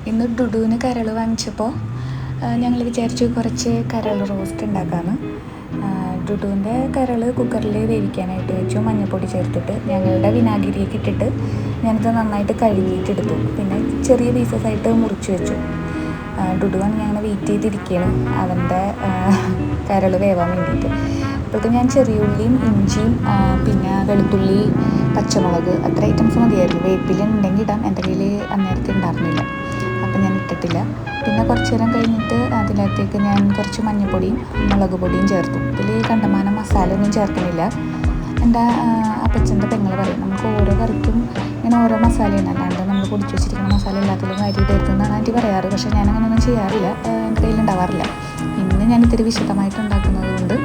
ഇന്ന് ഡുഡുവിന് കരൾ വാങ്ങിച്ചപ്പോൾ ഞങ്ങൾ വിചാരിച്ചു കുറച്ച് കരൾ റോസ്റ്റ് ഉണ്ടാക്കാമെന്ന്. ഡുഡുവിൻ്റെ കരൾ കുക്കറിൽ വേവിക്കാനായിട്ട് വെച്ചു. മഞ്ഞൾപ്പൊടി ചേർത്തിട്ട് ഞങ്ങളുടെ വിനാഗിരിയൊക്കെ ഇട്ടിട്ട് ഞാനിത് നന്നായിട്ട് കഴുകിയിട്ടെടുത്തു. പിന്നെ ചെറിയ പീസസ് ആയിട്ട് മുറിച്ച് വെച്ചു. ഡുഡുവാണ് ഞങ്ങൾ വെയിറ്റ് ചെയ്തിരിക്കുകയാണ് അവൻ്റെ കരൾ വേവാൻ വേണ്ടിയിട്ട്. അപ്പോഴത്തേക്കും ഞാൻ ചെറിയ ഉള്ളിയും ഇഞ്ചിയും പിന്നെ വെളുത്തുള്ളി, പച്ചമുളക് അത്ര ഐറ്റംസ് മതിയായിരുന്നു. വേപ്പില ഉണ്ടെങ്കിൽ ഇടാം, എൻ്റെ കയ്യിൽ അന്നേരത്തെ ഉണ്ടായിരുന്നില്ല, അപ്പം ഞാൻ ഇട്ടിട്ടില്ല. പിന്നെ കുറച്ച് നേരം കഴിഞ്ഞിട്ട് അതിനകത്തേക്ക് ഞാൻ കുറച്ച് മഞ്ഞൾപ്പൊടിയും മുളക് പൊടിയും ചേർത്തു. ഇതിൽ കണ്ടമാനം മസാല ഒന്നും ചേർക്കുന്നില്ല. എൻ്റെ അപ്പച്ചൻ്റെ പെങ്ങൾ പറയും നമുക്ക് ഓരോ കറിക്കും ഇങ്ങനെ ഓരോ മസാലയാണ്, അല്ലാണ്ട് നമ്മൾ പൊടിച്ച് വെച്ചിരിക്കുന്ന മസാല എല്ലാത്തിലും അരി ഇടുന്നതാണ് ആൻറ്റി പറയാറ്. പക്ഷേ ഞാനങ്ങനെയൊന്നും ചെയ്യാറില്ല, എൻ്റെ കയ്യിലുണ്ടാവാറില്ല. ഇന്ന് ഞാൻ ഇത്തിരി വിശദമായിട്ട് ഉണ്ടാക്കുന്നത് കൊണ്ട്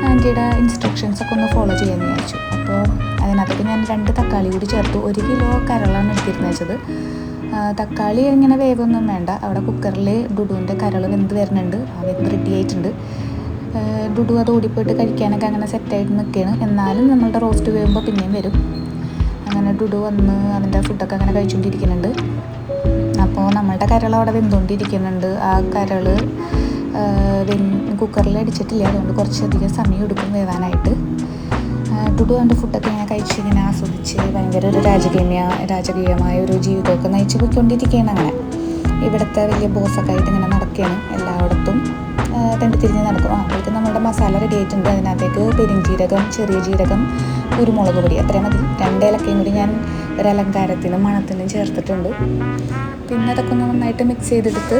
ആൻറ്റിയുടെ ഇൻസ്ട്രക്ഷൻസൊക്കെ ഒന്ന് ഫോളോ ചെയ്യാമെന്ന് വിചാരിച്ചു. അപ്പോൾ അതിനകത്തേക്ക് ഞാൻ 2 തക്കാളി കൂടി ചേർത്തു. 1 കിലോ കരളാണ് എടുത്തിരുന്നത് വെച്ചത്. തക്കാളി ഇങ്ങനെ വേവൊന്നും വേണ്ട. അവിടെ കുക്കറിൽ ഡുഡുവിൻ്റെ കരൾ വെന്ത് വരുന്നുണ്ട്, വെന്ത് റെഡി ആയിട്ടുണ്ട്. ഡുഡു അത് ഓടിപ്പോയിട്ട് കഴിക്കാനൊക്കെ അങ്ങനെ സെറ്റായിട്ട് നിൽക്കുകയാണ്. എന്നാലും നമ്മളുടെ റോസ്റ്റ് വേവുമ്പോൾ പിന്നെയും വരും. അങ്ങനെ ഡുഡു വന്ന് അതിൻ്റെ ഫുഡൊക്കെ അങ്ങനെ കഴിച്ചുകൊണ്ടിരിക്കുന്നുണ്ട്. അപ്പോൾ നമ്മളുടെ കരൾ അവിടെ വെന്തുകൊണ്ടിരിക്കുന്നുണ്ട്. ആ കരൾ കുക്കറിൽ അടിച്ചിട്ടില്ല, അതുകൊണ്ട് കുറച്ചധികം സമയം എടുക്കും വേവാനായിട്ട്. ഡുഡു അവൻ്റെ ഫുഡൊക്കെ ഇങ്ങനെ കഴിച്ച് ഇങ്ങനെ ആസ്വദിച്ച് ഭയങ്കര ഒരു രാജകീയമായ ഒരു ജീവിതമൊക്കെ നയിച്ച് പോയിക്കൊണ്ടിരിക്കുകയാണ്. അങ്ങനെ ഇവിടുത്തെ വലിയ ബോസൊക്കെ ആയിട്ട് ഇങ്ങനെ നടക്കുകയാണ്, എല്ലായിടത്തും തിരിഞ്ഞ് നടക്കും. അപ്പോഴേക്ക് നമ്മുടെ മസാല റെഡി ആയിട്ടുണ്ട്. അതിനകത്തേക്ക് പെരുംജീരകം, ചെറിയ ജീരകം, കുരുമുളക് പൊടി അത്രയും മതി. 2 ഏലക്കയും കൂടി ഞാൻ ഒരു അലങ്കാരത്തിനും മണത്തിനും ചേർത്തിട്ടുണ്ട്. പിന്നെ അതൊക്കെ ഒന്ന് നന്നായിട്ട് മിക്സ് ചെയ്തെടുത്ത്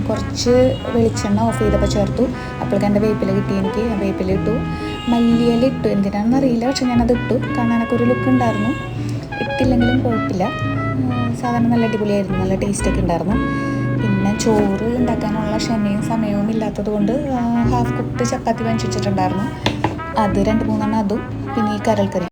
കുറച്ച് വെളിച്ചെണ്ണ ഓഫ് ചെയ്തപ്പോൾ ചേർത്തു. അപ്പോഴേക്കും എൻ്റെ വേപ്പില കിട്ടി എനിക്ക്. വേപ്പില ഇട്ടു, മല്ലിയില ഇട്ടു. എന്തിനാണെന്ന് അറിയില്ല, പക്ഷെ ഞാനത് ഇട്ടു. കാണാനൊക്കെ ഒരു ലുക്ക് ഉണ്ടായിരുന്നു. ഇട്ടില്ലെങ്കിലും കുഴപ്പമില്ല, സാധാരണ നല്ല അടിപൊളിയായിരുന്നു, നല്ല ടേസ്റ്റൊക്കെ ഉണ്ടായിരുന്നു. പിന്നെ ചോറ് ഉണ്ടാക്കാനുള്ള ക്ഷമയും സമയവും ഇല്ലാത്തത് കൊണ്ട് ഹാഫ് കുക്ക്ഡ് ചപ്പാത്തി വാങ്ങിച്ചിട്ടുണ്ടായിരുന്നു. അത് 2-3 അതും പിന്നെ ഈ കരൾ കറി.